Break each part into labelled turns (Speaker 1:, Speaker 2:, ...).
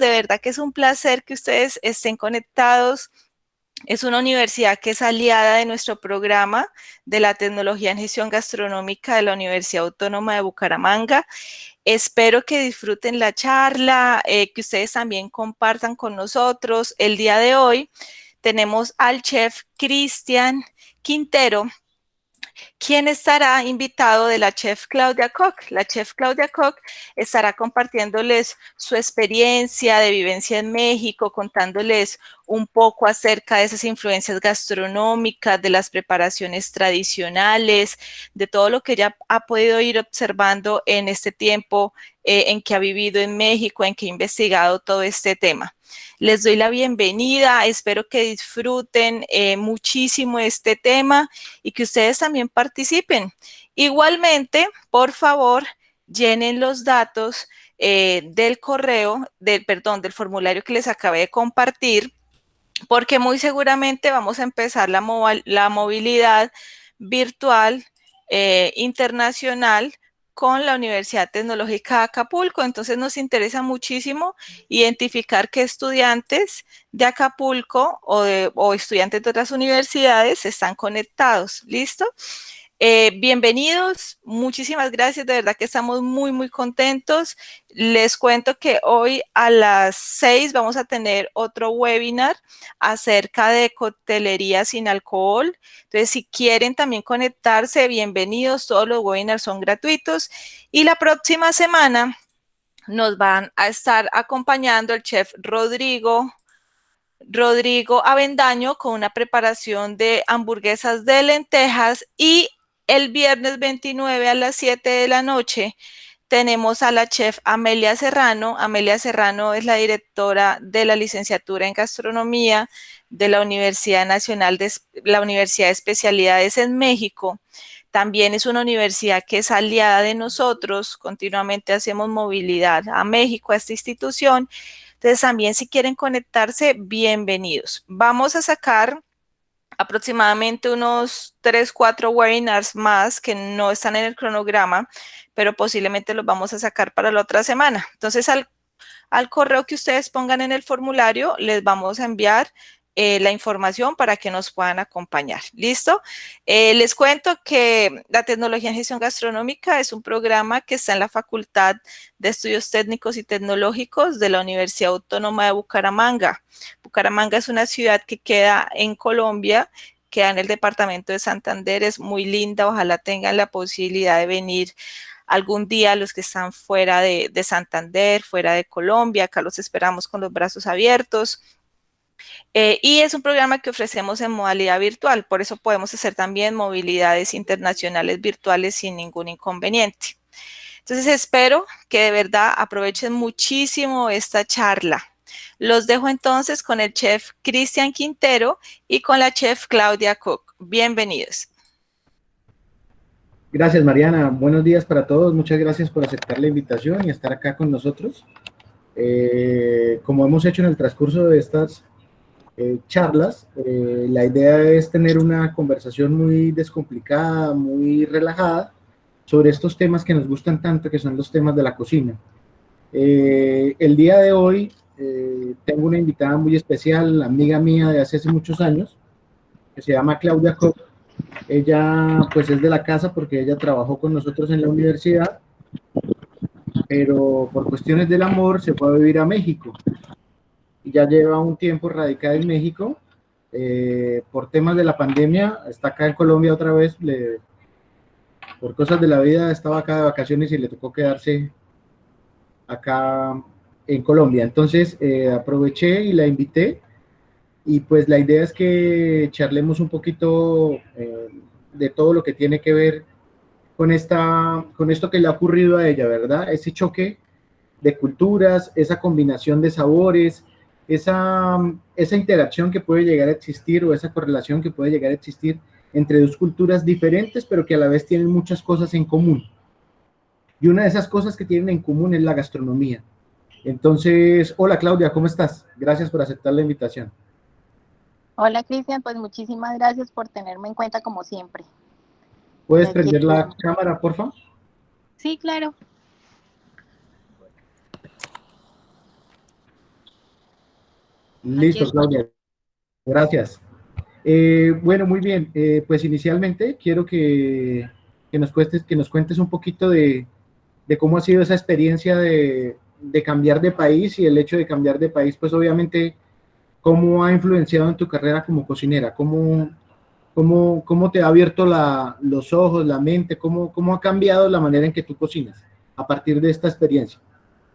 Speaker 1: De verdad que es un placer que ustedes estén conectados. Es una universidad que es aliada de nuestro programa de la tecnología en gestión gastronómica de la Universidad Autónoma de Bucaramanga. Espero que disfruten la charla, que ustedes también compartan con nosotros. El día de hoy tenemos al chef Cristian Quintero, quien estará invitado de la chef Claudia Koch. La chef Claudia Koch estará compartiéndoles su experiencia de vivencia en México, contándoles un poco acerca de esas influencias gastronómicas, de las preparaciones tradicionales, de todo lo que ella ha podido ir observando en este tiempo en que ha vivido en México, en que ha investigado todo este tema. Les doy la bienvenida, espero que disfruten muchísimo este tema y que ustedes también participen. Igualmente, por favor, llenen los datos del correo, del formulario que les acabé de compartir, porque muy seguramente vamos a empezar la movilidad virtual internacional con la Universidad Tecnológica de Acapulco. Entonces nos interesa muchísimo identificar qué estudiantes de Acapulco o estudiantes de otras universidades están conectados. ¿Listo? Bienvenidos, muchísimas gracias, de verdad que estamos muy contentos. Les cuento que hoy a las 6 vamos a tener otro webinar acerca de coctelería sin alcohol. Entonces, si quieren también conectarse, bienvenidos, todos los webinars son gratuitos. Y la próxima semana nos van a estar acompañando el chef Rodrigo Avendaño con una preparación de hamburguesas de lentejas y el viernes 29 a las 7 de la noche tenemos a la chef Amelia Serrano. Amelia Serrano es la directora de la licenciatura en gastronomía de la Universidad Nacional la Universidad de Especialidades en México. También es una universidad que es aliada de nosotros, continuamente hacemos movilidad a México, a esta institución. Entonces también si quieren conectarse, bienvenidos. Vamos a sacar aproximadamente unos 3, 4 webinars más que no están en el cronograma, pero posiblemente los vamos a sacar para la otra semana. Entonces al correo que ustedes pongan en el formulario les vamos a enviar la información para que nos puedan acompañar. ¿Listo? Les cuento que la tecnología en gestión gastronómica es un programa que está en la Facultad de Estudios Técnicos y Tecnológicos de la Universidad Autónoma de Bucaramanga. Bucaramanga es una ciudad que queda en Colombia, queda en el departamento de Santander, es muy linda, ojalá tengan la posibilidad de venir algún día los que están fuera de Santander, fuera de Colombia, acá los esperamos con los brazos abiertos. Y es un programa que ofrecemos en modalidad virtual, por eso podemos hacer también movilidades internacionales virtuales sin ningún inconveniente. Entonces espero que de verdad aprovechen muchísimo esta charla. Los dejo entonces con el chef Cristian Quintero y con la chef Claudia Koch. Bienvenidos.
Speaker 2: Gracias, Mariana. Buenos días para todos. Muchas gracias por aceptar la invitación y estar acá con nosotros. Como hemos hecho en el transcurso de estas charlas, la idea es tener una conversación muy descomplicada, muy relajada sobre estos temas que nos gustan tanto, que son los temas de la cocina. El día de hoy tengo una invitada muy especial, amiga mía de hace muchos años, que se llama Claudia Koch. Ella pues es de la casa porque ella trabajó con nosotros en la universidad, pero por cuestiones del amor se fue a vivir a México y ya lleva un tiempo radicada en México. Por temas de la pandemia está acá en Colombia otra vez, por cosas de la vida estaba acá de vacaciones y le tocó quedarse acá en Colombia. Entonces aproveché y la invité y pues la idea es que charlemos un poquito de todo lo que tiene que ver con esto que le ha ocurrido a ella, ¿verdad? Ese choque de culturas, esa combinación de sabores, esa interacción que puede llegar a existir o esa correlación que puede llegar a existir entre dos culturas diferentes, pero que a la vez tienen muchas cosas en común. Y una de esas cosas que tienen en común es la gastronomía. Entonces, hola Claudia, ¿cómo estás? Gracias por aceptar la invitación.
Speaker 3: Hola Cristian, pues muchísimas gracias por tenerme en cuenta como siempre.
Speaker 2: ¿Puedes prender la cámara, por favor?
Speaker 3: Sí, claro.
Speaker 2: Listo, Claudia, gracias. Bueno, muy bien. Pues inicialmente quiero que nos cuentes un poquito de cómo ha sido esa experiencia de cambiar de país y el hecho de cambiar de país, pues obviamente, cómo ha influenciado en tu carrera como cocinera, cómo te ha abierto los ojos, la mente, cómo ha cambiado la manera en que tú cocinas a partir de esta experiencia.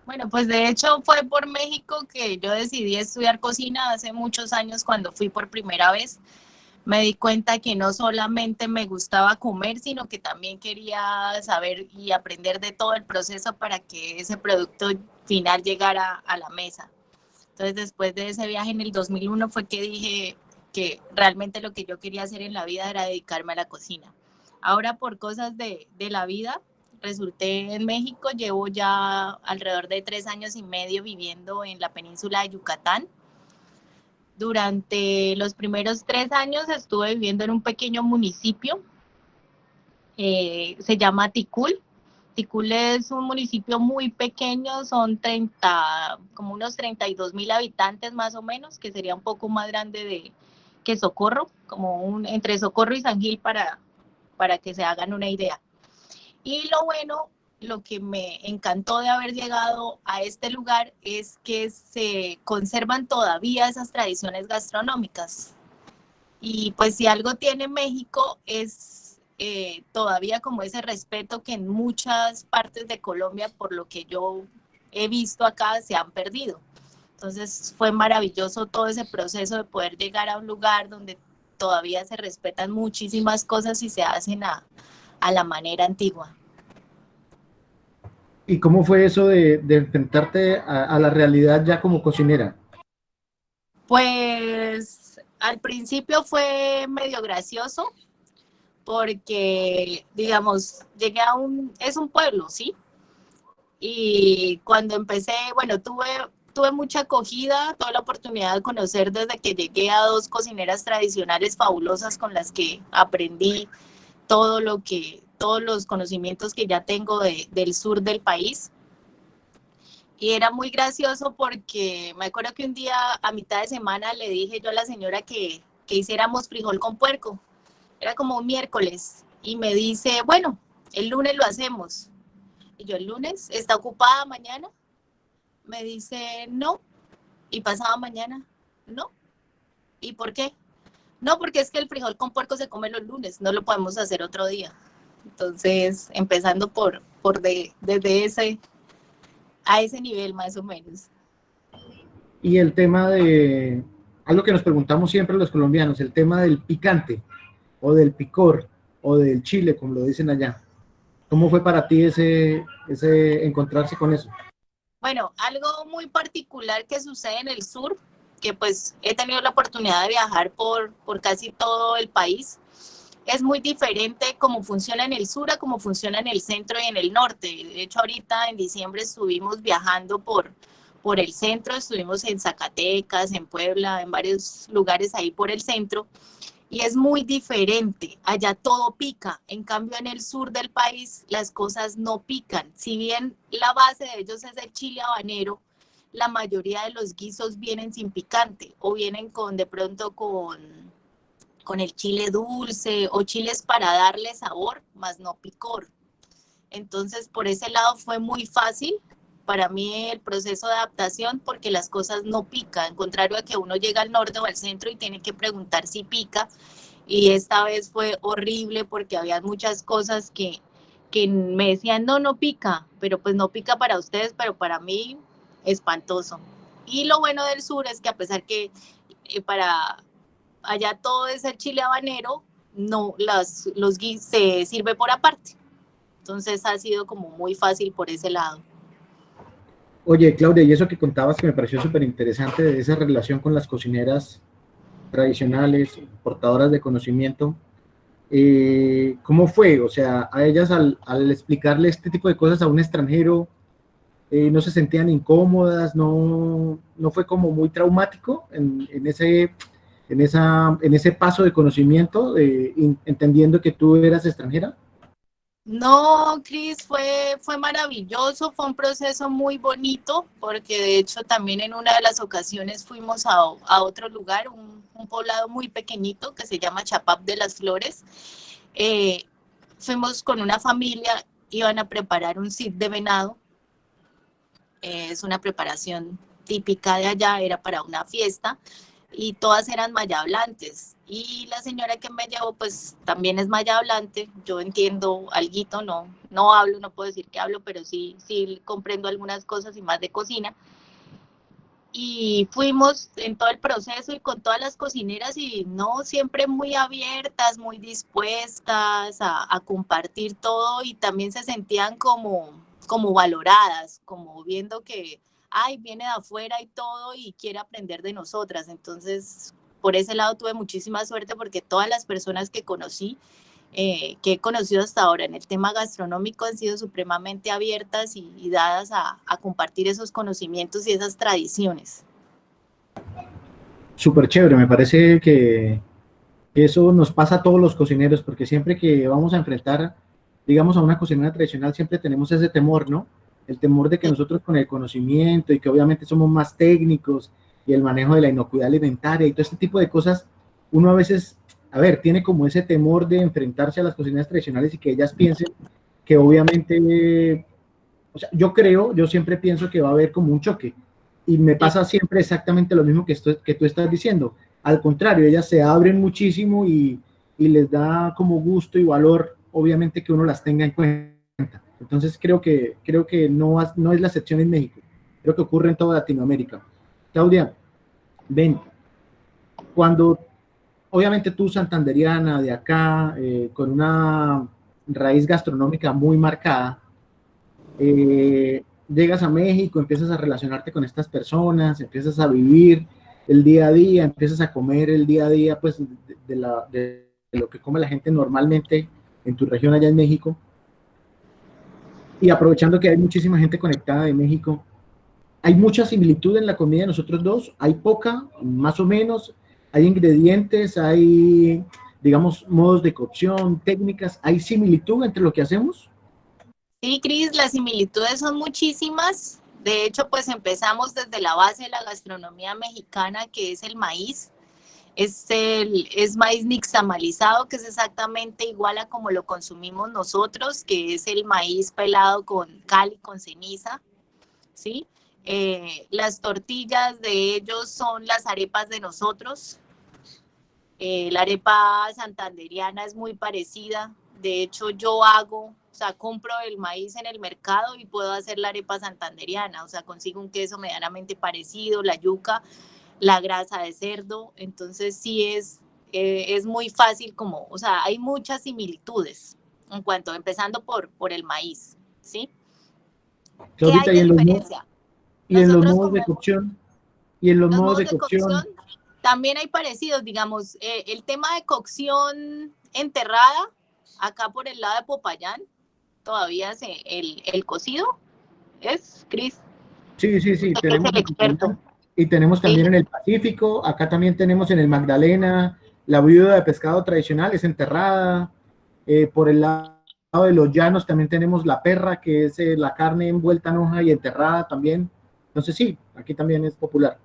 Speaker 3: Bueno, pues de hecho fue por México que yo decidí estudiar cocina hace muchos años cuando fui por primera vez. Me di cuenta que no solamente me gustaba comer, sino que también quería saber y aprender de todo el proceso para que ese producto final llegara a la mesa. Entonces, después de ese viaje en el 2001 fue que dije que realmente lo que yo quería hacer en la vida era dedicarme a la cocina. Ahora, por cosas de la vida, resulté en México, llevo ya alrededor de 3 años y medio viviendo en la península de Yucatán. Durante los primeros 3 años estuve viviendo en un pequeño municipio, se llama Ticul. Ticul es un municipio muy pequeño, son como unos 32,000 habitantes más o menos, que sería un poco más grande que Socorro, entre Socorro y San Gil para que se hagan una idea. Y lo que me encantó de haber llegado a este lugar es que se conservan todavía esas tradiciones gastronómicas. Y pues si algo tiene México es todavía como ese respeto que en muchas partes de Colombia, por lo que yo he visto acá, se han perdido. Entonces fue maravilloso todo ese proceso de poder llegar a un lugar donde todavía se respetan muchísimas cosas y se hacen a la manera antigua.
Speaker 2: ¿Y cómo fue eso de enfrentarte a la realidad ya como cocinera?
Speaker 3: Pues al principio fue medio gracioso porque, digamos, es un pueblo, ¿sí? Y cuando empecé, bueno, tuve mucha acogida, tuve la oportunidad de conocer desde que llegué a 2 cocineras tradicionales fabulosas con las que aprendí todos los conocimientos que ya tengo del sur del país. Y era muy gracioso porque me acuerdo que un día a mitad de semana le dije yo a la señora que hiciéramos frijol con puerco. Era como un miércoles. Y me dice, bueno, el lunes lo hacemos. Y yo, ¿el lunes? ¿Está ocupada mañana? Me dice, no. ¿Y pasado mañana? No. ¿Y por qué? No, porque es que el frijol con puerco se come los lunes, no lo podemos hacer otro día. Entonces, empezando desde a ese nivel más o menos.
Speaker 2: Y el tema de, algo que nos preguntamos siempre los colombianos, el tema del picante, o del picor, o del chile, como lo dicen allá. ¿Cómo fue para ti ese encontrarse con eso?
Speaker 3: Bueno, algo muy particular que sucede en el sur, que pues he tenido la oportunidad de viajar por casi todo el país, es muy diferente cómo funciona en el sur a cómo funciona en el centro y en el norte. De hecho, ahorita en diciembre estuvimos viajando por el centro, estuvimos en Zacatecas, en Puebla, en varios lugares ahí por el centro, y es muy diferente. Allá todo pica, en cambio en el sur del país las cosas no pican. Si bien la base de ellos es el chile habanero, la mayoría de los guisos vienen sin picante o vienen de pronto con el chile dulce o chiles para darle sabor, más no picor. Entonces, por ese lado fue muy fácil para mí el proceso de adaptación porque las cosas no pican, al contrario a que uno llega al norte o al centro y tiene que preguntar si pica. Y esta vez fue horrible porque había muchas cosas que me decían, no, no pica, pero pues no pica para ustedes, pero para mí, espantoso. Y lo bueno del sur es que a pesar que para allá todo es el chile habanero, no, se sirve por aparte. Entonces ha sido como muy fácil por ese lado.
Speaker 2: Oye, Claudia, y eso que contabas que me pareció súper interesante de esa relación con las cocineras tradicionales, portadoras de conocimiento, ¿cómo fue? O sea, a ellas al explicarle este tipo de cosas a un extranjero, ¿no se sentían incómodas? ¿No fue como muy traumático en ese paso de conocimiento, entendiendo que tú eras extranjera?
Speaker 3: No, Cris, fue maravilloso, fue un proceso muy bonito, porque de hecho también en una de las ocasiones fuimos a otro lugar, un poblado muy pequeñito que se llama Chapap de las Flores. Eh, Fuimos con una familia, iban a preparar un sit de venado, es una preparación típica de allá, era para una fiesta, y todas eran maya hablantes. Y la señora que me llevó, pues también es maya hablante. Yo entiendo alguito, no hablo, no puedo decir que hablo, pero sí comprendo algunas cosas y más de cocina. Y fuimos en todo el proceso y con todas las cocineras y no, siempre muy abiertas, muy dispuestas a compartir todo y también se sentían como valoradas, como viendo que, ay, viene de afuera y todo y quiere aprender de nosotras. Entonces, por ese lado tuve muchísima suerte porque todas las personas que conocí, que he conocido hasta ahora en el tema gastronómico han sido supremamente abiertas y dadas a compartir esos conocimientos y esas tradiciones.
Speaker 2: Súper chévere, me parece que eso nos pasa a todos los cocineros, porque siempre que vamos a enfrentar, digamos, a una cocinera tradicional, siempre tenemos ese temor, ¿no? El temor de que nosotros con el conocimiento y que obviamente somos más técnicos y el manejo de la inocuidad alimentaria y todo este tipo de cosas, uno a veces, a ver, tiene como ese temor de enfrentarse a las cocineras tradicionales y que ellas piensen que obviamente, o sea, yo siempre pienso que va a haber como un choque y me pasa siempre exactamente lo mismo que tú estás diciendo. Al contrario, ellas se abren muchísimo y les da como gusto y valor, obviamente, que uno las tenga en cuenta. Entonces creo que no es la excepción en México, creo que ocurre en toda Latinoamérica. Claudia, ven, cuando obviamente tú santanderiana de acá, con una raíz gastronómica muy marcada, llegas a México, empiezas a relacionarte con estas personas, empiezas a vivir el día a día, empiezas a comer el día a día, pues de lo que come la gente normalmente en tu región allá en México. Y aprovechando que hay muchísima gente conectada de México, hay mucha similitud en la comida de nosotros dos, hay poca, más o menos, hay ingredientes, hay, digamos, modos de cocción, técnicas, hay similitud entre lo que hacemos.
Speaker 3: Sí, Cris, las similitudes son muchísimas. De hecho, pues empezamos desde la base de la gastronomía mexicana, que es el maíz. Es maíz nixtamalizado, que es exactamente igual a como lo consumimos nosotros, que es el maíz pelado con cal y con ceniza, ¿sí? Las tortillas de ellos son las arepas de nosotros. La arepa santanderiana es muy parecida. De hecho, o sea, compro el maíz en el mercado y puedo hacer la arepa santanderiana. O sea, consigo un queso medianamente parecido, la yuca, la grasa de cerdo. Entonces, sí es muy fácil como, o sea, hay muchas similitudes en cuanto, empezando por el maíz, ¿sí? ¿Qué hay
Speaker 2: Claudita,
Speaker 3: de diferencia?
Speaker 2: y en los
Speaker 3: Nosotros
Speaker 2: modos de
Speaker 3: como
Speaker 2: cocción, y en los
Speaker 3: los
Speaker 2: modos
Speaker 3: modos
Speaker 2: de
Speaker 3: de cocción
Speaker 2: cocción,
Speaker 3: también hay parecidos, digamos, el tema de cocción enterrada, acá por el lado de Popayán, todavía el cocido es, Cris,
Speaker 2: sí, sí, sí,
Speaker 3: usted que es
Speaker 2: tenemos
Speaker 3: el
Speaker 2: en
Speaker 3: experto.
Speaker 2: Popayán y tenemos
Speaker 3: Sí,
Speaker 2: también en el Pacífico, acá también tenemos en el Magdalena, la viuda de pescado tradicional es enterrada, por el lado de los llanos también tenemos la perra, que es la carne envuelta en hoja y enterrada también, entonces sí, aquí también es popular.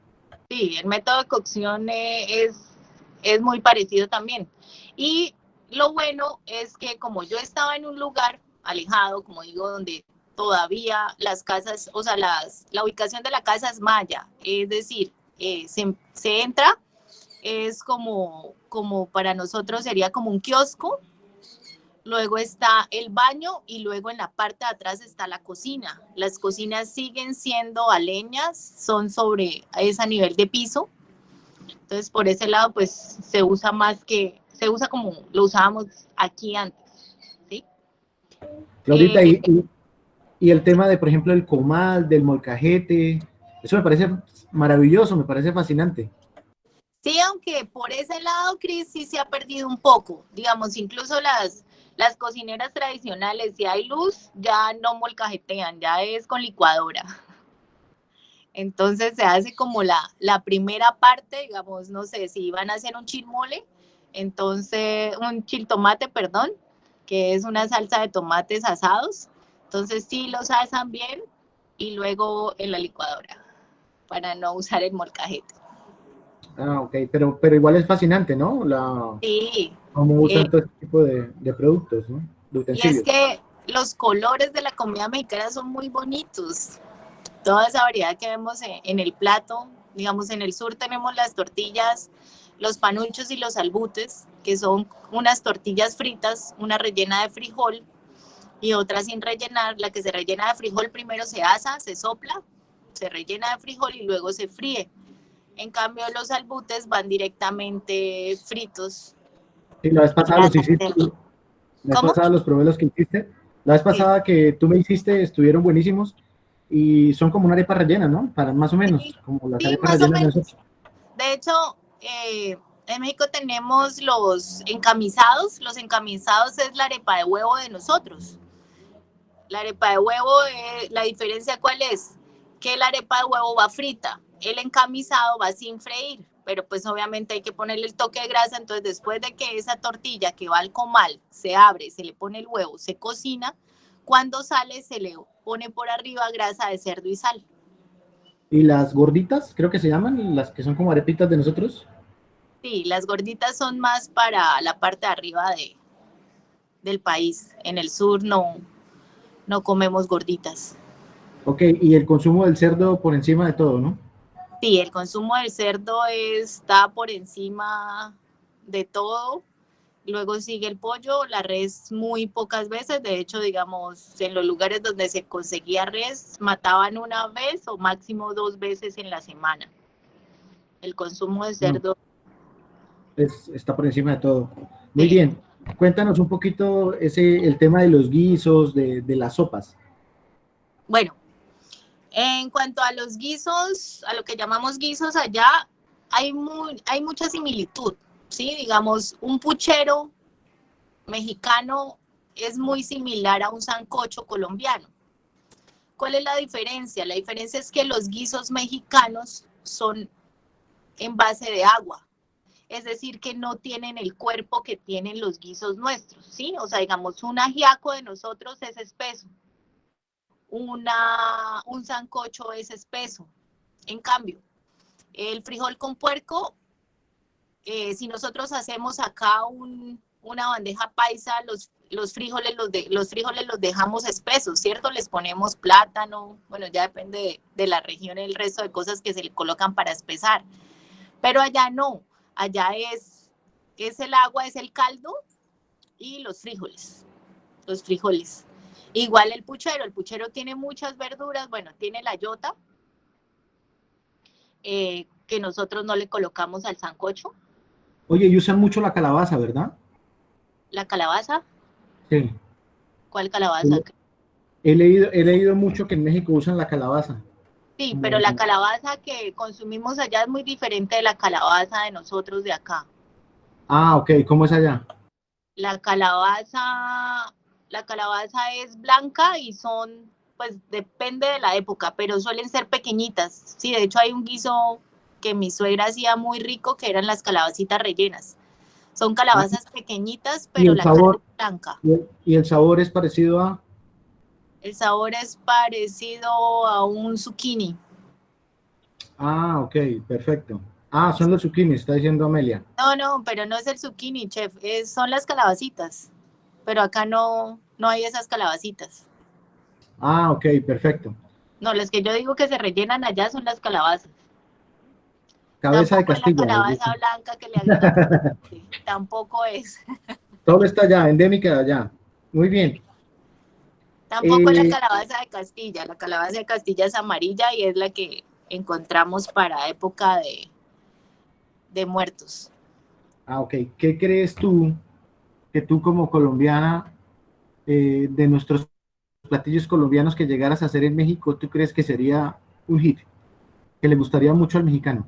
Speaker 3: sí, el método de cocción es muy parecido también. Y lo bueno es que como yo estaba en un lugar alejado, como digo, donde todavía las casas, o sea, la ubicación de la casa es maya, es decir, se entra, es como para nosotros sería como un kiosco, luego está el baño y luego en la parte de atrás está la cocina. Las cocinas siguen siendo a leñas, es a nivel de piso, entonces por ese lado pues se usa como lo usábamos aquí antes, ¿sí?
Speaker 2: Claudita, y el tema de, por ejemplo, el comal, del molcajete, eso me parece maravilloso, me parece fascinante.
Speaker 3: Sí, aunque por ese lado, Cris, sí se ha perdido un poco. Digamos, incluso las cocineras tradicionales, si hay luz, ya no molcajetean, ya es con licuadora. Entonces se hace como la primera parte, digamos, no sé, si van a hacer un chilmole, entonces, un chiltomate, perdón, que es una salsa de tomates asados. Entonces sí los asan bien y luego en la licuadora para no usar el molcajete.
Speaker 2: Ah, ok, pero igual es fascinante, ¿no?
Speaker 3: Sí,
Speaker 2: Cómo usan todo este tipo de productos, ¿no? De
Speaker 3: y es
Speaker 2: utensilios.
Speaker 3: que los colores de la comida mexicana son muy bonitos. Toda esa variedad que vemos en el plato, digamos en el sur tenemos las tortillas, los panuchos y los albutes, que son unas tortillas fritas, una rellena de frijol y otra sin rellenar. La que se rellena de frijol primero se asa, se sopla, se rellena de frijol y luego se fríe. En cambio los albutes van directamente fritos.
Speaker 2: Sí, la vez pasada los hiciste, la vez
Speaker 3: ¿Cómo?
Speaker 2: pasada los probé los que hiciste. La vez
Speaker 3: Sí.
Speaker 2: pasada que tú me hiciste estuvieron buenísimos y son como una arepa rellena, ¿no? Para más o menos, como las
Speaker 3: Sí,
Speaker 2: arepas
Speaker 3: más o
Speaker 2: rellenas de
Speaker 3: menos.
Speaker 2: nosotros.
Speaker 3: De hecho, en México tenemos los encamisados. Los encamisados es la arepa de huevo de nosotros. La arepa de huevo, la diferencia ¿cuál es? Que la arepa de huevo va frita, el encamisado va sin freír, pero pues obviamente hay que ponerle el toque de grasa. Entonces después de que esa tortilla que va al comal se abre, se le pone el huevo, se cocina, cuando sale se le pone por arriba grasa de cerdo y sal.
Speaker 2: Y las gorditas, creo que se llaman, las que son como arepitas de nosotros.
Speaker 3: Sí, las gorditas son más para la parte de arriba del país. En el sur no comemos gorditas.
Speaker 2: Ok, y el consumo del cerdo por encima de todo, ¿no?
Speaker 3: Sí, el consumo del cerdo está por encima de todo. Luego sigue el pollo, la res muy pocas veces. De hecho, digamos, en los lugares donde se conseguía res, mataban una vez o máximo 2 veces en la semana. El consumo de
Speaker 2: No,
Speaker 3: cerdo,
Speaker 2: está por encima de todo. Muy
Speaker 3: sí.
Speaker 2: bien. Cuéntanos un poquito el tema de los guisos, de las sopas.
Speaker 3: Bueno, en cuanto a los guisos, a lo que llamamos guisos allá, hay mucha similitud, ¿sí? Digamos, un puchero mexicano es muy similar a un sancocho colombiano. ¿Cuál es la diferencia? La diferencia es que los guisos mexicanos son en base de agua, es decir, que no tienen el cuerpo que tienen los guisos nuestros, ¿sí? O sea, digamos, un ajiaco de nosotros es espeso, un sancocho es espeso. En cambio, el frijol con puerco, si nosotros hacemos acá una bandeja paisa, los frijoles los dejamos espesos, ¿cierto? Les ponemos plátano, bueno, ya depende de la región, el resto de cosas que se le colocan para espesar. Pero allá no, allá es el agua, es el caldo y los frijoles, los frijoles. Igual el puchero tiene muchas verduras, bueno, tiene la yota, que nosotros no le colocamos al sancocho,
Speaker 2: Oye, y usan mucho la calabaza, ¿verdad?
Speaker 3: la calabaza.
Speaker 2: Sí.
Speaker 3: ¿Cuál calabaza?
Speaker 2: He leído mucho que en México usan la calabaza.
Speaker 3: Sí, pero
Speaker 2: Como-
Speaker 3: la calabaza que consumimos allá es muy diferente de la calabaza de nosotros de acá.
Speaker 2: Ah, ok, ¿cómo es allá?
Speaker 3: La calabaza, la calabaza es blanca y son, pues depende de la época, pero suelen ser pequeñitas. Sí, de hecho hay un guiso que mi suegra hacía muy rico, que eran las calabacitas rellenas. Son
Speaker 2: Ah,
Speaker 3: calabazas pequeñitas,
Speaker 2: y
Speaker 3: pero
Speaker 2: el
Speaker 3: la carne
Speaker 2: sabor,
Speaker 3: es blanca.
Speaker 2: y el sabor es parecido a...
Speaker 3: El sabor es parecido a un zucchini.
Speaker 2: Ah, ok, perfecto. Ah, son los zucchinis, está diciendo Amelia.
Speaker 3: No, pero no es el zucchini, chef, son las calabacitas. Pero acá no hay esas calabacitas.
Speaker 2: Ah, ok, perfecto.
Speaker 3: No, las que yo digo que se rellenan allá son las calabazas.
Speaker 2: Cabeza de
Speaker 3: Tampoco es la
Speaker 2: Castilla, les
Speaker 3: calabaza
Speaker 2: dicen.
Speaker 3: blanca que le agregan. Tampoco es.
Speaker 2: Todo está allá, endémica de allá. Muy bien.
Speaker 3: Tampoco es la
Speaker 2: Eh,
Speaker 3: calabaza de Castilla. La calabaza de Castilla es amarilla y es la que encontramos para época de muertos.
Speaker 2: ok, ¿qué crees tú que tú como colombiana, de nuestros platillos colombianos que llegaras a hacer en México, tú crees que sería un hit, que le gustaría mucho al mexicano?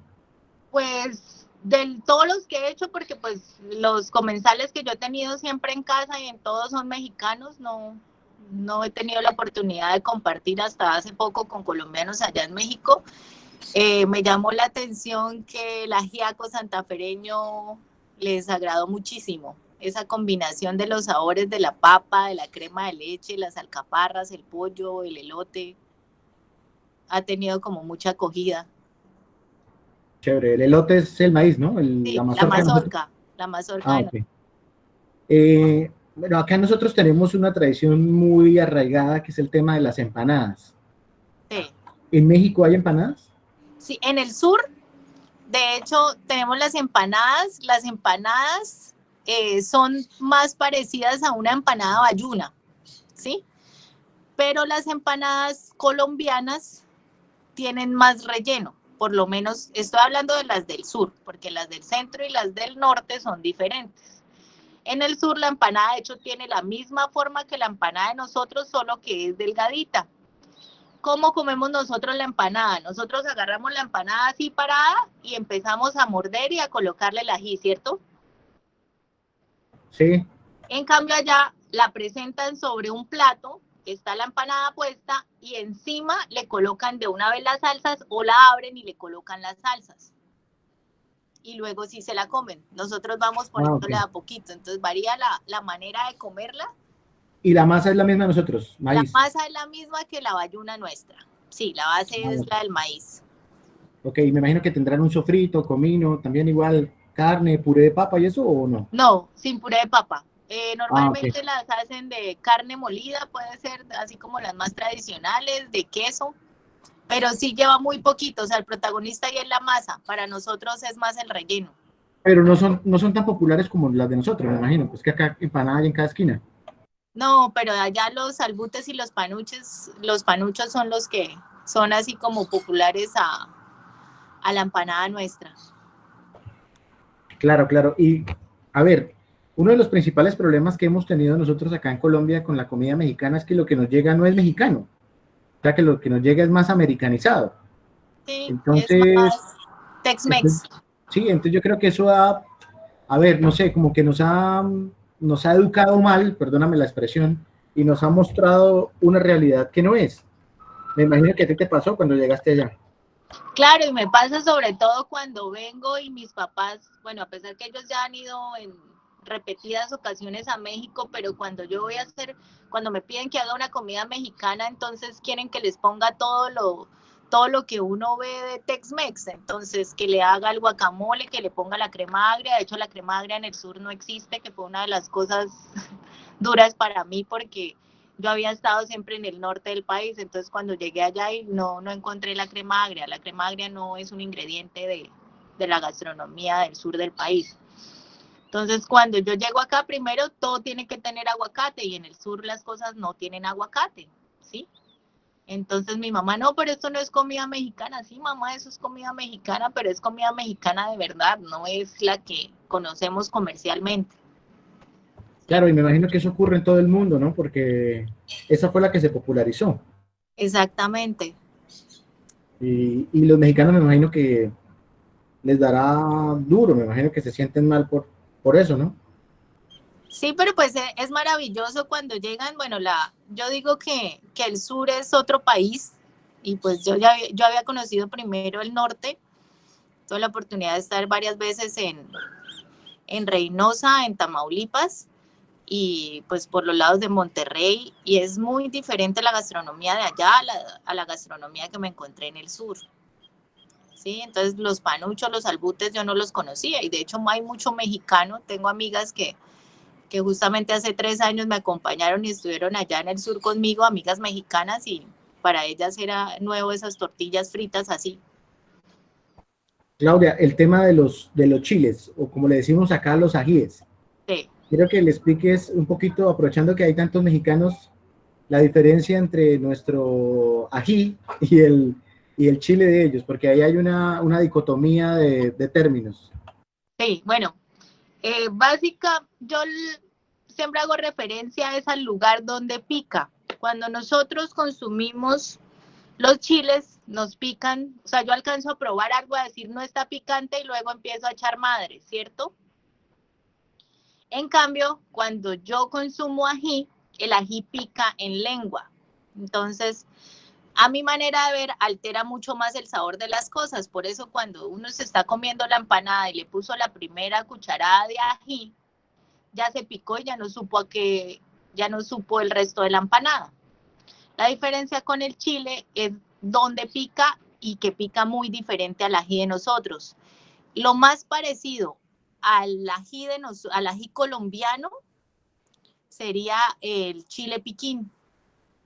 Speaker 3: Pues de todos los que he hecho, porque pues los comensales que yo he tenido siempre en casa y en todos son mexicanos, no he tenido la oportunidad de compartir hasta hace poco con colombianos allá en México. Me llamó la atención que el ajiaco santafereño les agradó muchísimo. esa combinación de los sabores de la papa, de la crema de leche, las alcaparras, el pollo, el elote, ha tenido como mucha acogida.
Speaker 2: Chévere. El elote es el maíz, ¿no? La
Speaker 3: Sí,
Speaker 2: mazorca de nosotros.
Speaker 3: la mazorca
Speaker 2: Ah,
Speaker 3: de
Speaker 2: ok. Bueno, acá nosotros tenemos una tradición muy arraigada que es el tema de las empanadas.
Speaker 3: sí.
Speaker 2: ¿En México hay empanadas?
Speaker 3: Sí, en el sur, de hecho, tenemos las empanadas son más parecidas a una empanada bayuna, ¿sí? Pero las empanadas colombianas tienen más relleno, por lo menos estoy hablando de las del sur, porque las del centro y las del norte son diferentes. En el sur la empanada de hecho tiene la misma forma que la empanada de nosotros, solo que es delgadita. ¿Cómo comemos nosotros la empanada? Nosotros agarramos la empanada así parada y empezamos a morder y a colocarle el ají, ¿cierto?
Speaker 2: Sí.
Speaker 3: En cambio allá la presentan sobre un plato, está la empanada puesta y encima le colocan de una vez las salsas o la abren y le colocan las salsas. Y luego sí se la comen. Nosotros vamos poniéndole
Speaker 2: Okay.
Speaker 3: a poquito, entonces varía la manera de comerla.
Speaker 2: Y la masa es la misma de nosotros,
Speaker 3: La
Speaker 2: maíz.
Speaker 3: masa es la misma que la bayuna nuestra. Sí, la base es la del maíz.
Speaker 2: Ok, me imagino que tendrán un sofrito, comino, también igual carne, puré de papa y eso, ¿o no?
Speaker 3: No, sin puré de papa.
Speaker 2: Ah, ok.
Speaker 3: Normalmente las hacen de carne molida, puede ser así como las más tradicionales, de queso, pero sí lleva muy poquito, o sea, el protagonista ahí es la masa, para nosotros es más el relleno.
Speaker 2: Pero no son tan populares como las de nosotros, me imagino, pues que acá empanada hay en cada esquina.
Speaker 3: No, pero allá los albutes y los panuchos son los que son así como populares a la empanada nuestra.
Speaker 2: Claro, claro. Y a ver, uno de los principales problemas que hemos tenido nosotros acá en Colombia con la comida mexicana es que lo que nos llega no es mexicano, o sea que lo que nos llega es más americanizado.
Speaker 3: Sí, es
Speaker 2: Entonces,
Speaker 3: más Tex-Mex.
Speaker 2: entonces sí, entonces yo creo que eso ha, a ver, no sé, como que nos ha educado mal, perdóname la expresión, y nos ha mostrado una realidad que no es. Me imagino que a ti te pasó cuando llegaste allá.
Speaker 3: Claro, y me pasa sobre todo cuando vengo y mis papás, bueno, a pesar que ellos ya han ido en repetidas ocasiones a México, pero cuando yo voy a hacer, cuando me piden que haga una comida mexicana, entonces quieren que les ponga todo lo que uno ve de Tex-Mex, entonces que le haga el guacamole, que le ponga la crema agria, de hecho la crema agria en el sur no existe, que fue una de las cosas duras para mí porque yo había estado siempre en el norte del país, entonces cuando llegué allá y no encontré la crema agria no es un ingrediente de la gastronomía del sur del país. Entonces cuando yo llego acá, primero todo tiene que tener aguacate y en el sur las cosas no tienen aguacate, ¿sí? Entonces mi mamá, no, pero esto no es comida mexicana. Sí, mamá, eso es comida mexicana, pero es comida mexicana de verdad, no es la que conocemos comercialmente. ¿Sí?
Speaker 2: Claro, y me imagino que eso ocurre en todo el mundo, ¿no? Porque esa fue la que se popularizó.
Speaker 3: Exactamente.
Speaker 2: Y los mexicanos me imagino que les dará duro, me imagino que se sienten mal por eso, ¿no?
Speaker 3: Sí, pero pues es maravilloso cuando llegan, bueno, yo digo que el sur es otro país y pues yo había conocido primero el norte, tuve la oportunidad de estar varias veces en Reynosa, en Tamaulipas y pues por los lados de Monterrey y es muy diferente la gastronomía de allá a la gastronomía que me encontré en el sur. Sí, entonces los panuchos, los albutes yo no los conocía y de hecho hay mucho mexicano, tengo amigas que justamente hace 3 años me acompañaron y estuvieron allá en el sur conmigo, amigas mexicanas, y para ellas era nuevo esas tortillas fritas así.
Speaker 2: Claudia, el tema de los chiles, o como le decimos acá, los ajíes.
Speaker 3: Sí.
Speaker 2: Quiero que le expliques un poquito, aprovechando que hay tantos mexicanos, la diferencia entre nuestro ají y el chile de ellos, porque ahí hay una dicotomía de términos.
Speaker 3: Sí, bueno, yo siempre hago referencia a ese lugar donde pica. Cuando nosotros consumimos los chiles, nos pican, o sea, yo alcanzo a probar algo, a decir no está picante y luego empiezo a echar madre, ¿cierto? En cambio, cuando yo consumo ají, el ají pica en lengua. Entonces, a mi manera de ver, altera mucho más el sabor de las cosas. Por eso cuando uno se está comiendo la empanada y le puso la primera cucharada de ají, ya se picó y ya no supo ya no supo el resto de la empanada. La diferencia con el chile es dónde pica y que pica muy diferente al ají de nosotros. Lo más parecido al ají colombiano sería el chile piquín,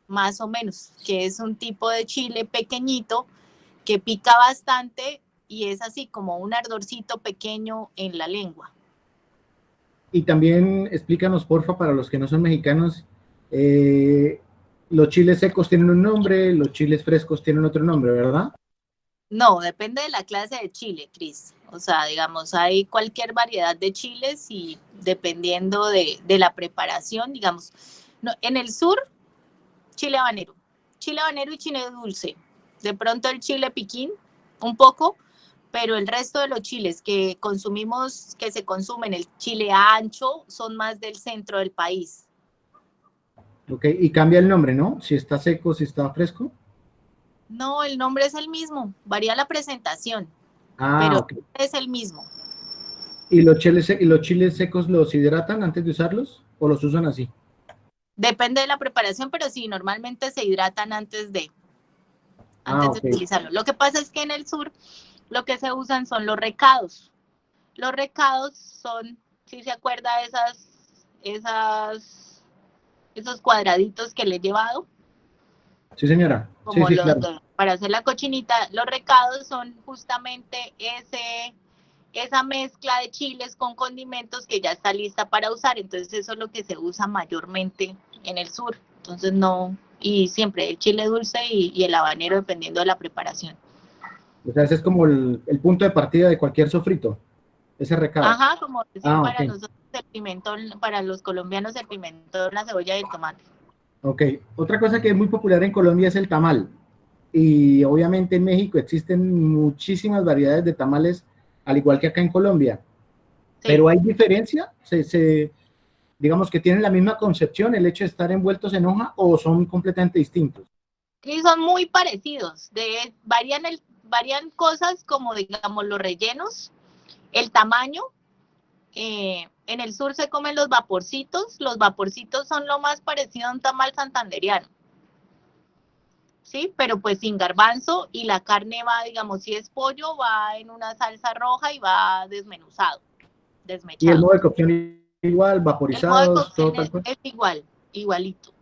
Speaker 3: más o menos, que es un tipo de chile pequeñito que pica bastante y es así como un ardorcito pequeño en la lengua.
Speaker 2: Y también explícanos, porfa, para los que no son mexicanos, los chiles secos tienen un nombre, los chiles frescos tienen otro nombre, ¿verdad?
Speaker 3: No, depende de la clase de chile, Cris. O sea, digamos, hay cualquier variedad de chiles y dependiendo de la preparación, digamos, no, en el sur, chile habanero y chile dulce. De pronto el chile piquín, un poco, pero el resto de los chiles que consumimos, que se consumen, el chile ancho, son más del centro del país.
Speaker 2: Ok, y cambia el nombre, ¿no? Si está seco, si está fresco.
Speaker 3: No, el nombre es el mismo, varía la presentación,
Speaker 2: Ah,
Speaker 3: pero
Speaker 2: ok.
Speaker 3: es el mismo.
Speaker 2: ¿Y los chiles secos los hidratan antes de usarlos o los usan así?
Speaker 3: Depende de la preparación, pero sí, normalmente se hidratan
Speaker 2: Ah,
Speaker 3: antes de
Speaker 2: ok.
Speaker 3: utilizarlo. Lo que pasa es que en el sur lo que se usan son los recados. Los recados son, si se acuerda, esos cuadraditos que le he llevado,
Speaker 2: Sí, señora. Sí,
Speaker 3: como
Speaker 2: sí,
Speaker 3: los
Speaker 2: claro.
Speaker 3: para hacer la cochinita. Los recados son justamente esa mezcla de chiles con condimentos que ya está lista para usar. Entonces eso es lo que se usa mayormente en el sur. Entonces no, y siempre el chile dulce y el habanero dependiendo de la preparación.
Speaker 2: O sea, ese es como el punto de partida de cualquier sofrito, ese recado.
Speaker 3: Ajá, como decir
Speaker 2: Ah,
Speaker 3: para
Speaker 2: ok.
Speaker 3: nosotros el pimentón, para los colombianos el pimentón, la cebolla y el tomate.
Speaker 2: Ok. Otra cosa que es muy popular en Colombia es el tamal. Y obviamente en México existen muchísimas variedades de tamales, al igual que acá en Colombia.
Speaker 3: Sí,
Speaker 2: Pero hay diferencia, digamos que tienen la misma concepción, el hecho de estar envueltos en hoja, o son completamente distintos.
Speaker 3: y son muy parecidos, varían cosas como digamos los rellenos, el tamaño. En el sur se comen los vaporcitos son lo más parecido a un tamal santanderiano, ¿sí? Pero pues sin garbanzo y la carne va, digamos, si es pollo, va en una salsa roja y va desmenuzado,
Speaker 2: Y el
Speaker 3: desmechado.
Speaker 2: modo de cocción igual,
Speaker 3: El modo de
Speaker 2: vaporizados, todo
Speaker 3: cocción
Speaker 2: tal cual.
Speaker 3: es igual, igualito.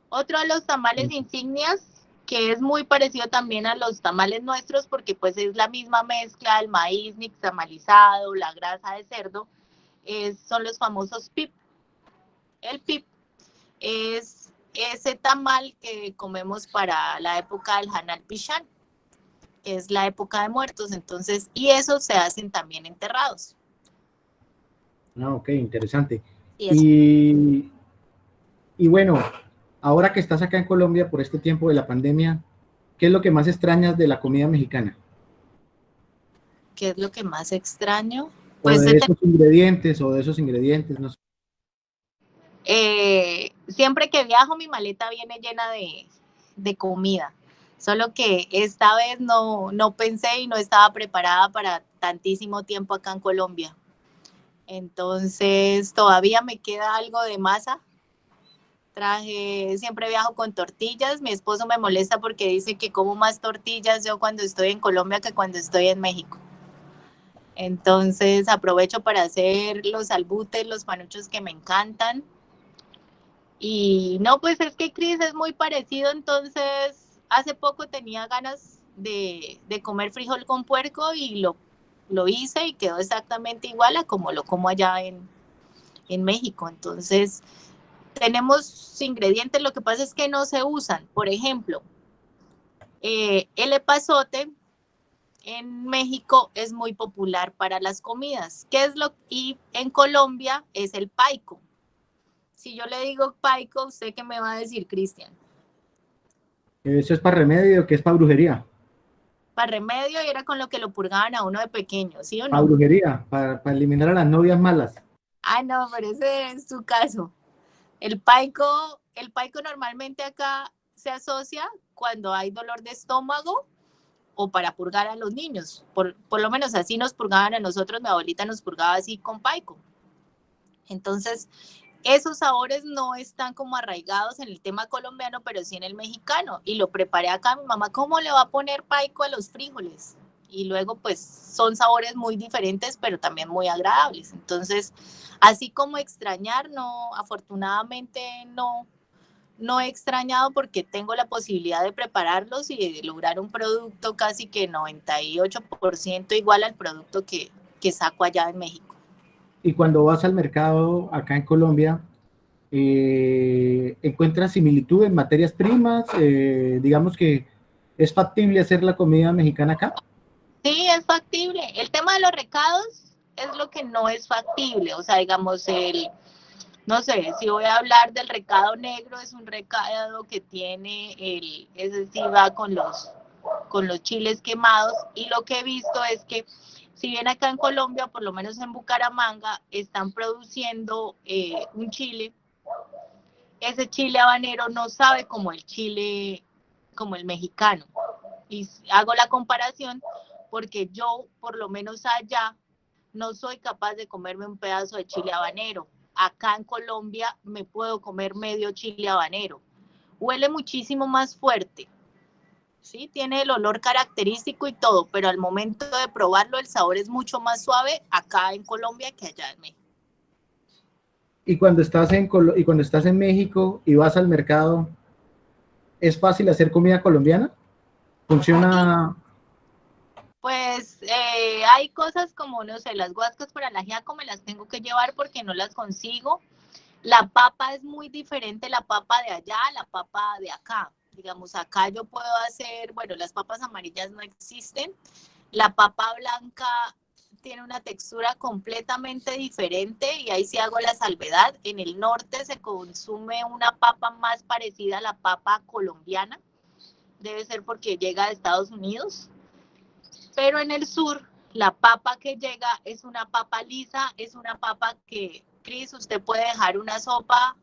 Speaker 3: Otro de los tamales insignias, que es muy parecido también a los tamales nuestros, porque pues es la misma mezcla, el maíz nixtamalizado, la grasa de cerdo, son los famosos pip. El pip es ese tamal que comemos para la época del Hanal Pishan, que es la época de muertos, entonces, y esos se hacen también enterrados.
Speaker 2: Ah, ok, interesante.
Speaker 3: Y es,
Speaker 2: Y, y bueno, ahora que estás acá en Colombia por este tiempo de la pandemia, ¿qué es lo que más extrañas de la comida mexicana?
Speaker 3: ¿qué es lo que más extraño?
Speaker 2: O
Speaker 3: Pues
Speaker 2: de esos ingredientes, no sé.
Speaker 3: siempre que viajo mi maleta viene llena de comida, solo que esta vez no pensé y no estaba preparada para tantísimo tiempo acá en Colombia. Entonces todavía me queda algo de masa. Siempre viajo con tortillas. Mi esposo me molesta porque dice que como más tortillas yo cuando estoy en Colombia que cuando estoy en México. Entonces aprovecho para hacer los albutes, los panuchos que me encantan. Y no, pues es que Cris es muy parecido, entonces hace poco tenía ganas de comer frijol con puerco y lo hice y quedó exactamente igual a como lo como allá en México. Entonces tenemos ingredientes, lo que pasa es que no se usan. Por ejemplo, el epazote en México es muy popular para las comidas. Y en Colombia es el paico. Si yo le digo paico, ¿usted qué me va a decir, Cristian?
Speaker 2: Eso es para remedio, que es para brujería.
Speaker 3: Para remedio y era con lo que lo purgaban a uno de pequeño, ¿sí o
Speaker 2: Para
Speaker 3: no?
Speaker 2: brujería, para eliminar a las novias malas.
Speaker 3: Ah, no, pero ese es su caso. El paico normalmente acá se asocia cuando hay dolor de estómago o para purgar a los niños. Por lo menos así nos purgaban a nosotros, mi abuelita nos purgaba así con paico. Entonces, esos sabores no están como arraigados en el tema colombiano, pero sí en el mexicano. Y lo preparé acá, mi mamá, ¿cómo le va a poner paico a los frijoles? Y luego, pues, son sabores muy diferentes, pero también muy agradables. Entonces, así como extrañar, no, afortunadamente no he extrañado porque tengo la posibilidad de prepararlos y de lograr un producto casi que 98% igual al producto que saco allá en México.
Speaker 2: Y cuando vas al mercado acá en Colombia, ¿encuentras similitud en materias primas? Digamos que ¿es factible hacer la comida mexicana acá?
Speaker 3: Sí, es factible. El tema de los recados es lo que no es factible. O sea, digamos, no sé, si voy a hablar del recado negro, es un recado que tiene ese sí va con los chiles quemados. Y lo que he visto es que, si bien acá en Colombia, por lo menos en Bucaramanga, están produciendo un chile, ese chile habanero no sabe como el chile, como el mexicano. Y hago la comparación porque yo, por lo menos allá, no soy capaz de comerme un pedazo de chile habanero. Acá en Colombia me puedo comer medio chile habanero. Huele muchísimo más fuerte, ¿sí? Tiene el olor característico y todo, pero al momento de probarlo el sabor es mucho más suave acá en Colombia que allá en México.
Speaker 2: Y cuando estás en México y vas al mercado, ¿es fácil hacer comida colombiana? ¿Funciona?
Speaker 3: Pues hay cosas como, no sé, las guascas para el ajiaco me las tengo que llevar porque no las consigo. La papa es muy diferente, la papa de allá a la papa de acá. Digamos, acá yo puedo hacer, bueno, las papas amarillas no existen. La papa blanca tiene una textura completamente diferente y ahí sí hago la salvedad. En el norte se consume una papa más parecida a la papa colombiana. Debe ser porque llega de Estados Unidos. Pero en el sur, la papa que llega es una papa lisa, es una papa que, Cris, usted puede dejar una sopa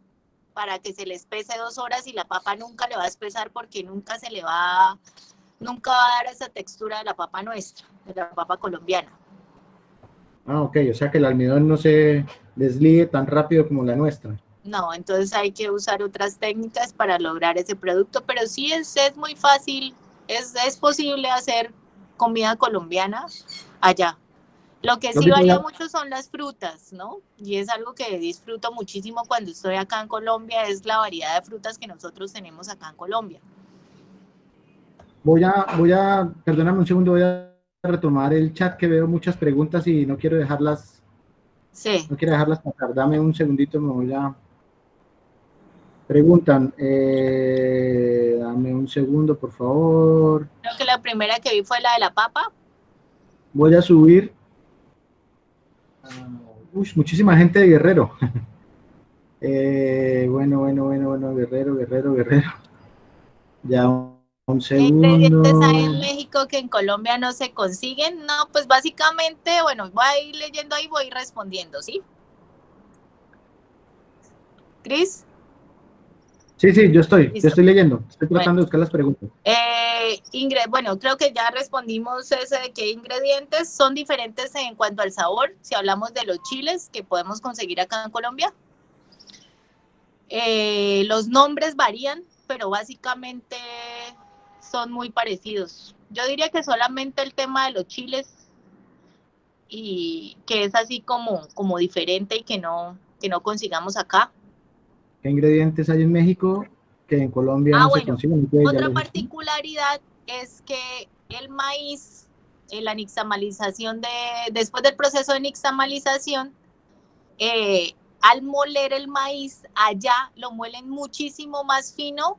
Speaker 3: para que se le espese 2 horas y la papa nunca le va a espesar porque nunca va a dar esa textura de la papa nuestra, de la papa colombiana.
Speaker 2: Ah, ok, o sea que el almidón no se desligue tan rápido como la nuestra.
Speaker 3: No, entonces hay que usar otras técnicas para lograr ese producto, pero sí es muy fácil, es posible hacer comida colombiana allá. Lo que sí varía mucho son las frutas, ¿no? Y es algo que disfruto muchísimo cuando estoy acá en Colombia, es la variedad de frutas que nosotros tenemos acá en Colombia.
Speaker 2: Perdóname un segundo, voy a retomar el chat que veo muchas preguntas y no quiero dejarlas,
Speaker 3: Sí.
Speaker 2: no quiero dejarlas pasar. Dame un segundito, me voy a... Preguntan, dame un segundo, por favor.
Speaker 3: Creo que la primera que vi fue la de la papa.
Speaker 2: Voy a subir. Muchísima gente de Guerrero. Bueno, Guerrero. Ya un
Speaker 3: ¿Qué ingredientes
Speaker 2: segundo.
Speaker 3: hay en México que en Colombia no se consiguen? No, pues básicamente, bueno, voy a ir leyendo ahí, voy respondiendo, ¿sí? ¿Cris?
Speaker 2: Sí, yo estoy leyendo, estoy tratando de buscar las preguntas.
Speaker 3: Bueno, creo que ya respondimos ese de qué ingredientes son diferentes en cuanto al sabor, si hablamos de los chiles que podemos conseguir acá en Colombia. Los nombres varían, pero básicamente son muy parecidos. Yo diría que solamente el tema de los chiles y que es así como diferente y que no consigamos acá.
Speaker 2: ¿Qué ingredientes hay en México que en Colombia no se consiguen?
Speaker 3: Otra particularidad es que el maíz, la nixtamalización después del proceso de nixtamalización, al moler el maíz allá lo muelen muchísimo más fino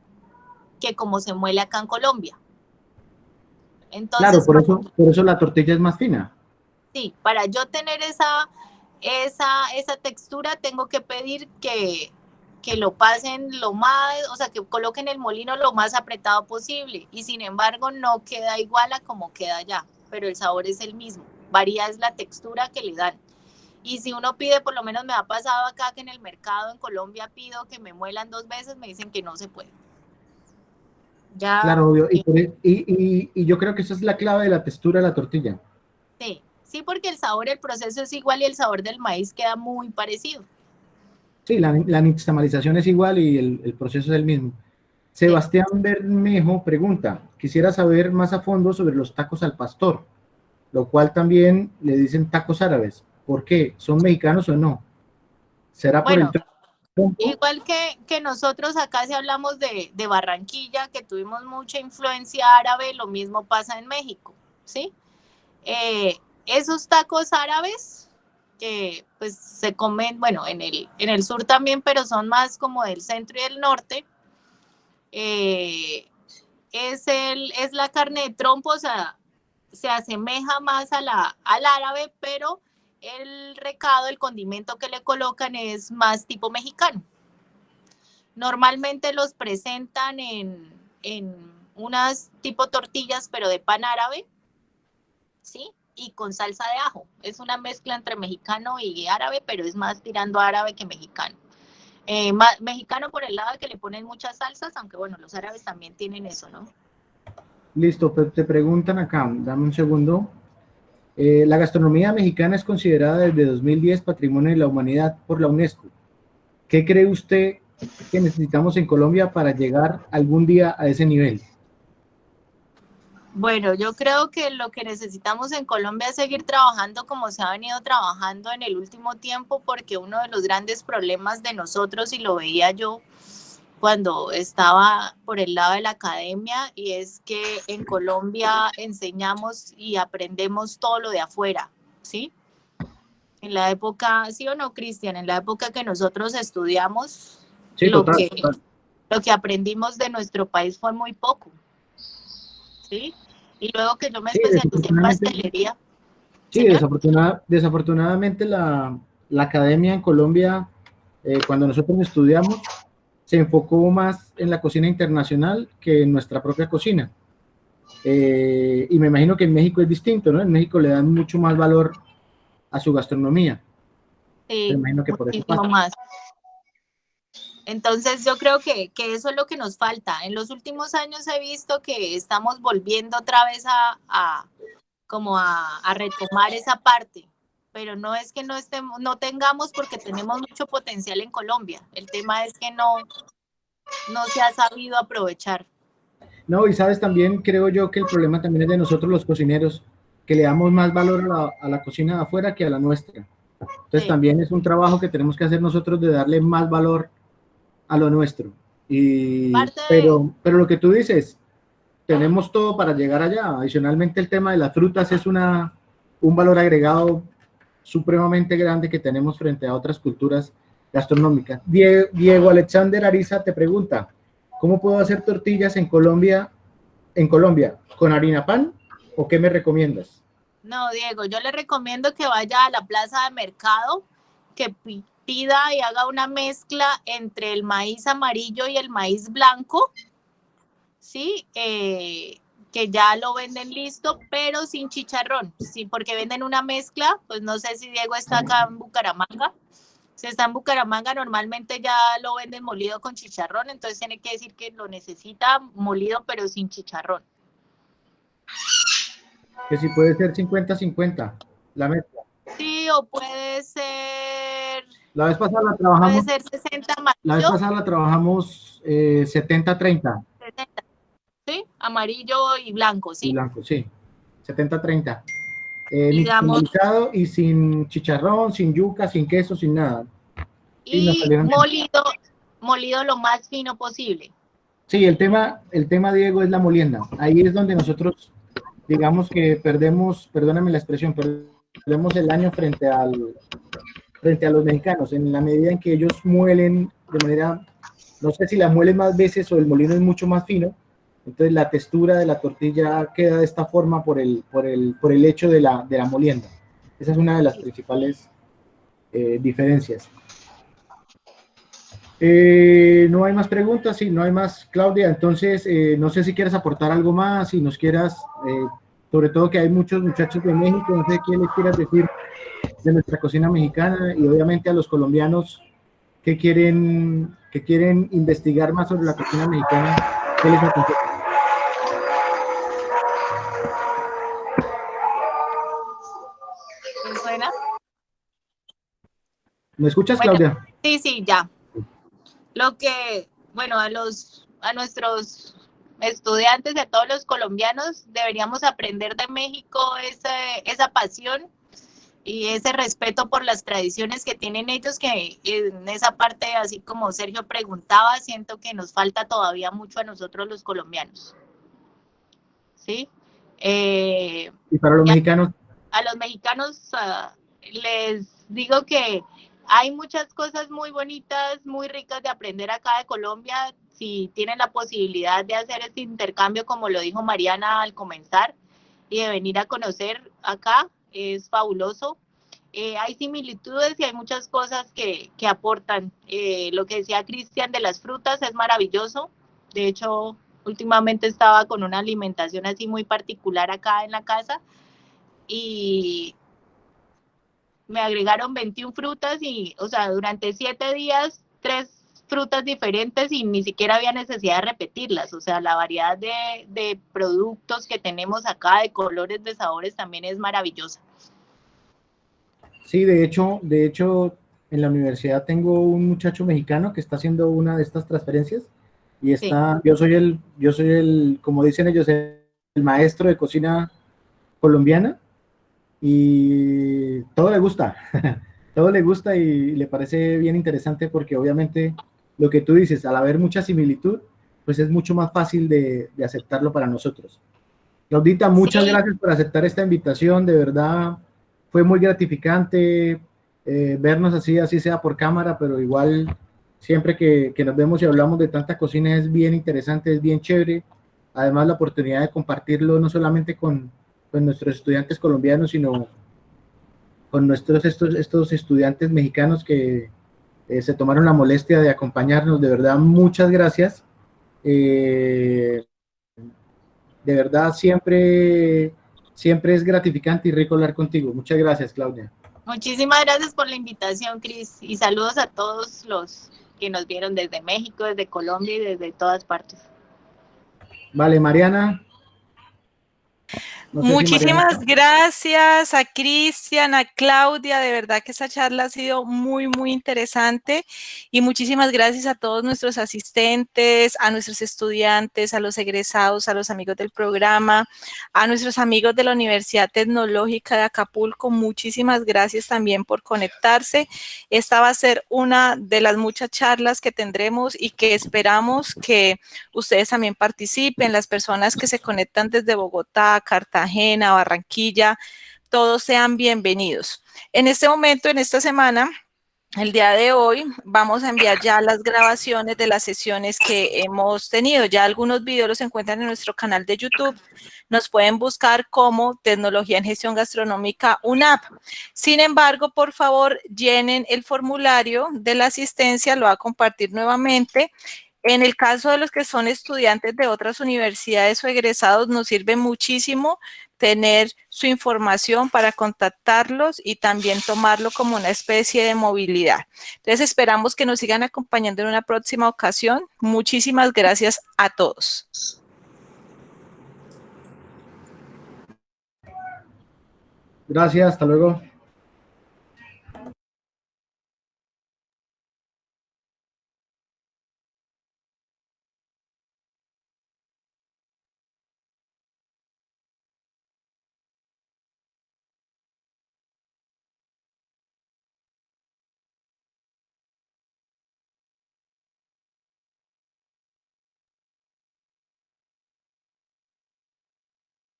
Speaker 3: que como se muele acá en Colombia. Entonces,
Speaker 2: claro, por eso la tortilla es más fina.
Speaker 3: Sí, para yo tener esa textura tengo que pedir que lo pasen lo más, o sea, que coloquen el molino lo más apretado posible y sin embargo no queda igual a como queda allá, pero el sabor es el mismo, varía es la textura que le dan. Y si uno pide, por lo menos me ha pasado acá que en el mercado en Colombia pido que me muelan 2 veces, me dicen que no se puede. Ya.
Speaker 2: Claro, obvio, y yo creo que esa es la clave de la textura de la tortilla.
Speaker 3: Sí, porque el sabor, el proceso es igual y el sabor del maíz queda muy parecido.
Speaker 2: Sí, la nixtamalización es igual y el proceso es el mismo. Sebastián Bermejo pregunta, quisiera saber más a fondo sobre los tacos al pastor, lo cual también le dicen tacos árabes. ¿Por qué? ¿Son mexicanos o no? ¿Será por el
Speaker 3: Bueno,
Speaker 2: trompo?
Speaker 3: igual que nosotros acá si hablamos de Barranquilla, que tuvimos mucha influencia árabe, lo mismo pasa en México, ¿sí? Esos tacos árabes que pues se comen, bueno, en el sur también, pero son más como del centro y del norte, eh, es la carne de trompo, o sea, se asemeja más al árabe, pero el recado, el condimento que le colocan es más tipo mexicano. Normalmente los presentan en unas tipo tortillas, pero de pan árabe, ¿sí? Y con salsa de ajo. Es una mezcla entre mexicano y árabe, pero es más tirando a árabe que mexicano. Mexicano por el lado de que le ponen muchas salsas, aunque bueno, los árabes también tienen eso, ¿no?
Speaker 2: Listo, te preguntan acá, dame un segundo. La gastronomía mexicana es considerada desde 2010 Patrimonio de la Humanidad por la UNESCO. ¿Qué cree usted que necesitamos en Colombia para llegar algún día a ese nivel?
Speaker 3: Bueno, yo creo que lo que necesitamos en Colombia es seguir trabajando como se ha venido trabajando en el último tiempo, porque uno de los grandes problemas de nosotros, y lo veía yo cuando estaba por el lado de la academia, y es que en Colombia enseñamos y aprendemos todo lo de afuera, ¿sí? En la época, ¿sí o no, Cristian? En la época que nosotros estudiamos,
Speaker 2: Sí,
Speaker 3: lo
Speaker 2: total,
Speaker 3: que,
Speaker 2: total.
Speaker 3: lo que aprendimos de nuestro país fue muy poco, ¿sí? Y luego que yo me
Speaker 2: Sí,
Speaker 3: especialicé en
Speaker 2: desafortunadamente,
Speaker 3: pastelería,
Speaker 2: sí,
Speaker 3: señor.
Speaker 2: desafortunadamente la academia en Colombia, cuando nosotros estudiamos, se enfocó más en la cocina internacional que en nuestra propia cocina. Y me imagino que en México es distinto, ¿no? En México le dan mucho más valor a su gastronomía. Me
Speaker 3: Sí,
Speaker 2: imagino que por eso
Speaker 3: muchísimo
Speaker 2: pasa.
Speaker 3: más. Entonces yo creo que eso es lo que nos falta. En los últimos años he visto que estamos volviendo otra vez como a retomar esa parte, pero no es que no estemos, no tengamos, porque tenemos mucho potencial en Colombia. El tema es que no se ha sabido aprovechar.
Speaker 2: No, y sabes, también creo yo que el problema también es de nosotros los cocineros, que le damos más valor a la cocina de afuera que a la nuestra. Entonces
Speaker 3: Sí.
Speaker 2: también es un trabajo que tenemos que hacer nosotros de darle más valor a lo nuestro.
Speaker 3: Parte de,
Speaker 2: Pero lo que tú dices, tenemos todo para llegar allá. Adicionalmente el tema de las frutas es un valor agregado supremamente grande que tenemos frente a otras culturas gastronómicas. Diego Alexander Ariza te pregunta, ¿cómo puedo hacer tortillas en Colombia, con harina pan o qué me recomiendas?
Speaker 3: no, Diego, yo le recomiendo que vaya a la plaza de mercado, que pida y haga una mezcla entre el maíz amarillo y el maíz blanco, ¿sí? Que ya lo venden listo, pero sin chicharrón, ¿sí? Porque venden una mezcla, pues no sé si Diego está acá en Bucaramanga. Si está en Bucaramanga, normalmente ya lo venden molido con chicharrón, entonces tiene que decir que lo necesita molido, pero sin chicharrón.
Speaker 2: Que si puede ser 50-50 la mezcla.
Speaker 3: Sí, o
Speaker 2: La vez pasada la trabajamos,
Speaker 3: puede ser 60
Speaker 2: la vez
Speaker 3: amarillo,
Speaker 2: pasada la trabajamos 70-30
Speaker 3: 60, ¿sí? Amarillo y blanco,
Speaker 2: y
Speaker 3: ¿sí?
Speaker 2: blanco, sí, 70-30.
Speaker 3: Digamos,
Speaker 2: Nixtamalizado y sin chicharrón, sin yuca, sin queso, sin nada. Sí, nos
Speaker 3: y
Speaker 2: salieron bien.
Speaker 3: molido lo más fino posible.
Speaker 2: Sí, el tema, Diego, es la molienda. Ahí es donde nosotros, digamos que perdemos, perdóname la expresión, perdemos el año frente a los mexicanos, en la medida en que ellos muelen de manera, no sé si la muelen más veces o el molino es mucho más fino, entonces la textura de la tortilla queda de esta forma por el hecho de la molienda. Esa es una de las principales diferencias. No hay más preguntas, sí, no hay más, Claudia. Entonces, no sé si quieres aportar algo más, si nos quieras, sobre todo que hay muchos muchachos de México, no sé qué les quieras decir de nuestra cocina mexicana y obviamente a los colombianos que quieren investigar más sobre la cocina mexicana, ¿qué les aconsejas?
Speaker 3: ¿Me suena?
Speaker 2: ¿Me escuchas,
Speaker 3: Bueno,
Speaker 2: Claudia?
Speaker 3: Sí, sí, ya. Lo que, bueno, a nuestros estudiantes, a todos los colombianos, deberíamos aprender de México esa pasión y ese respeto por las tradiciones que tienen ellos, que en esa parte, así como Sergio preguntaba, siento que nos falta todavía mucho a nosotros los colombianos. ¿Sí?
Speaker 2: Y para los mexicanos,
Speaker 3: a los mexicanos les digo que hay muchas cosas muy bonitas, muy ricas de aprender acá de Colombia. Si tienen la posibilidad de hacer este intercambio, como lo dijo Mariana al comenzar, y de venir a conocer acá, es fabuloso. Hay similitudes y hay muchas cosas que aportan. Lo que decía Cristian de las frutas es maravilloso. De hecho, últimamente estaba con una alimentación así muy particular acá en la casa y me agregaron 21 frutas y, o sea, durante 7 días, 3 frutas diferentes y ni siquiera había necesidad de repetirlas. O sea, la variedad de productos que tenemos acá, de colores, de sabores, también es maravillosa.
Speaker 2: sí, de hecho, en la universidad tengo un muchacho mexicano que está haciendo una de estas transferencias y
Speaker 3: Sí.
Speaker 2: yo soy el, como dicen ellos, el maestro de cocina colombiana y todo le gusta, todo le gusta y le parece bien interesante porque obviamente lo que tú dices, al haber mucha similitud, pues es mucho más fácil de aceptarlo para nosotros. Claudita, muchas
Speaker 3: Sí,
Speaker 2: gracias por aceptar esta invitación, de verdad fue muy gratificante vernos así, así sea por cámara, pero igual siempre que nos vemos y hablamos de tanta cocina es bien interesante, es bien chévere. Además la oportunidad de compartirlo no solamente con nuestros estudiantes colombianos, sino con estos estudiantes mexicanos que se tomaron la molestia de acompañarnos. De verdad, muchas gracias. Eh, de verdad, siempre es gratificante y rico hablar contigo. Muchas gracias, Claudia.
Speaker 3: muchísimas gracias por la invitación, Cris, y saludos a todos los que nos vieron desde México, desde Colombia y desde todas partes.
Speaker 2: Vale, Mariana. No sé si Mariana
Speaker 1: Muchísimas
Speaker 2: está.
Speaker 1: gracias a Cristian, a Claudia, de verdad que esta charla ha sido muy, muy interesante y muchísimas gracias a todos nuestros asistentes, a nuestros estudiantes, a los egresados, a los amigos del programa, a nuestros amigos de la Universidad Tecnológica de Acapulco, muchísimas gracias también por conectarse. Esta va a ser una de las muchas charlas que tendremos y que esperamos que ustedes también participen, las personas que se conectan desde Bogotá, Cartagena, Barranquilla, todos sean bienvenidos. En este momento, en esta semana, el día de hoy vamos a enviar ya las grabaciones de las sesiones que hemos tenido. Ya algunos videos los encuentran en nuestro canal de YouTube. Nos pueden buscar como Tecnología en Gestión Gastronómica UNAP. Sin embargo, por favor, llenen el formulario de la asistencia, lo voy a compartir nuevamente. En el caso de los que son estudiantes de otras universidades o egresados, nos sirve muchísimo tener su información para contactarlos y también tomarlo como una especie de movilidad. Entonces, esperamos que nos sigan acompañando en una próxima ocasión. Muchísimas gracias a todos.
Speaker 2: Gracias, hasta luego.